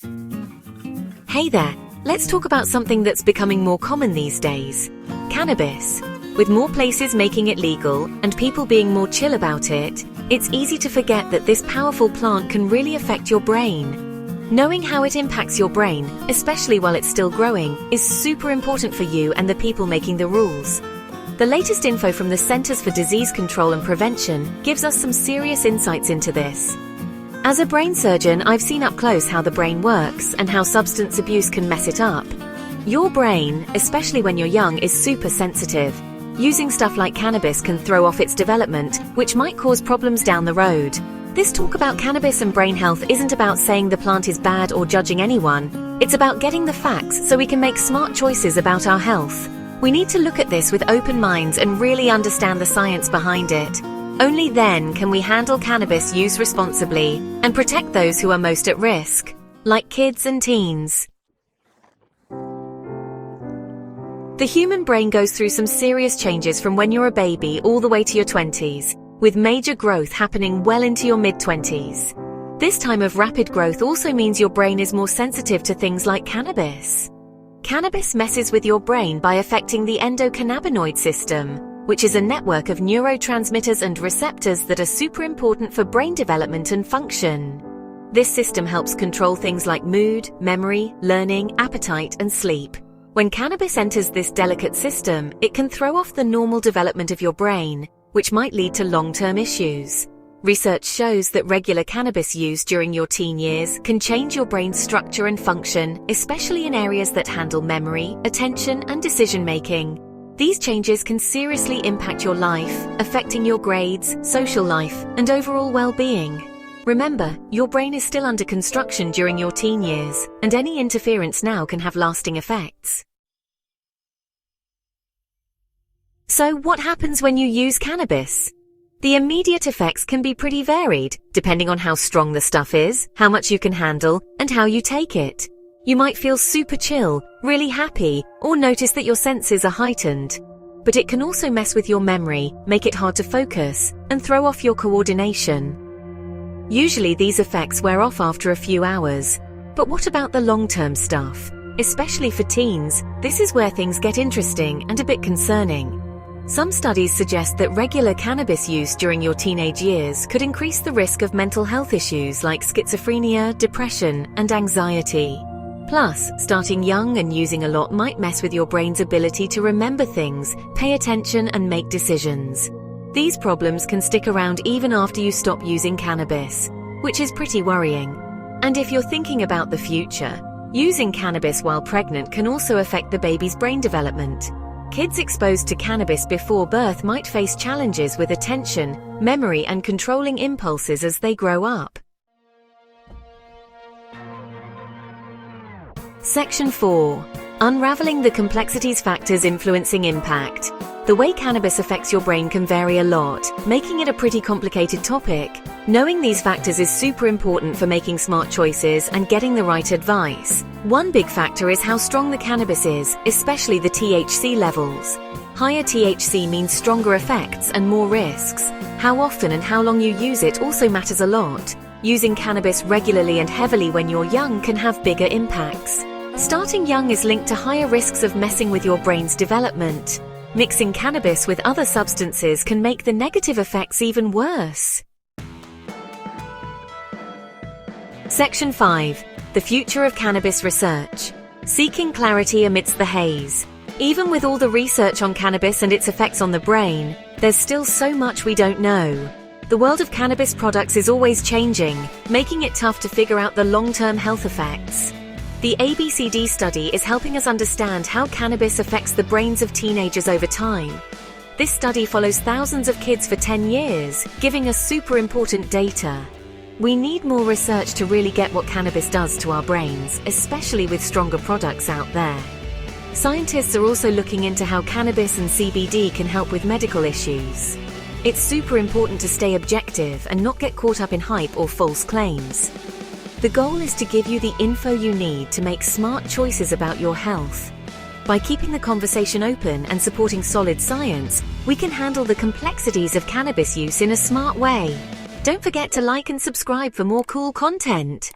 Hey there, let's talk about something that's becoming more common these days: cannabis. With more places making it legal and people being more chill about it, it's easy to forget that this powerful plant can really affect your brain. Knowing how it impacts your brain, especially while it's still growing, is super important for you and the people making the rules. The latest info from the Centers for Disease Control and Prevention gives us some serious insights into this. As a brain surgeon, I've seen up close how the brain works and how substance abuse can mess it up. Your brain, especially when you're young, is super sensitive. Using stuff like cannabis can throw off its development, which might cause problems down the road. This talk about cannabis and brain health isn't about saying the plant is bad or judging anyone. It's about getting the facts so we can make smart choices about our health. We need to look at this with open minds and really understand the science behind it. Only then can we handle cannabis use responsibly and protect those who are most at risk, like kids and teens. The human brain goes through some serious changes from when you're a baby all the way to your 20s, with major growth happening well into your mid-20s. This time of rapid growth also means your brain is more sensitive to things like cannabis. Cannabis messes with your brain by affecting the endocannabinoid system, which is a network of neurotransmitters and receptors that are super important for brain development and function. This system helps control things like mood, memory, learning, appetite, and sleep. When cannabis enters this delicate system, it can throw off the normal development of your brain, which might lead to long-term issues. Research shows that regular cannabis use during your teen years can change your brain's structure and function, especially in areas that handle memory, attention, and decision-making. These changes can seriously impact your life, affecting your grades, social life, and overall well-being. Remember, your brain is still under construction during your teen years, and any interference now can have lasting effects. So, what happens when you use cannabis? The immediate effects can be pretty varied, depending on how strong the stuff is, how much you can handle, and how you take it. You might feel super chill, really happy, or notice that your senses are heightened. But it can also mess with your memory, make it hard to focus, and throw off your coordination. Usually these effects wear off after a few hours. But what about the long-term stuff? Especially for teens, this is where things get interesting and a bit concerning. Some studies suggest that regular cannabis use during your teenage years could increase the risk of mental health issues like schizophrenia, depression, and anxiety. Plus, starting young and using a lot might mess with your brain's ability to remember things, pay attention, and make decisions. These problems can stick around even after you stop using cannabis, which is pretty worrying. And if you're thinking about the future, using cannabis while pregnant can also affect the baby's brain development. Kids exposed to cannabis before birth might face challenges with attention, memory, and controlling impulses as they grow up. Section 4. Unraveling the complexities factors influencing impact. The way cannabis affects your brain can vary a lot, making it a pretty complicated topic. Knowing these factors is super important for making smart choices and getting the right advice. One big factor is how strong the cannabis is, especially the THC levels. Higher THC means stronger effects and more risks. How often and how long you use it also matters a lot. Using cannabis regularly and heavily when you're young can have bigger impacts. Starting young is linked to higher risks of messing with your brain's development. Mixing cannabis with other substances can make the negative effects even worse. Section 5. The future of cannabis research. Seeking clarity amidst the haze. Even with all the research on cannabis and its effects on the brain, there's still so much we don't know. The world of cannabis products is always changing, making it tough to figure out the long-term health effects. The ABCD study is helping us understand how cannabis affects the brains of teenagers over time. This study follows thousands of kids for 10 years, giving us super important data. We need more research to really get what cannabis does to our brains, especially with stronger products out there. Scientists are also looking into how cannabis and CBD can help with medical issues. It's super important to stay objective and not get caught up in hype or false claims. The goal is to give you the info you need to make smart choices about your health. By keeping the conversation open and supporting solid science, we can handle the complexities of cannabis use in a smart way. Don't forget to like and subscribe for more cool content.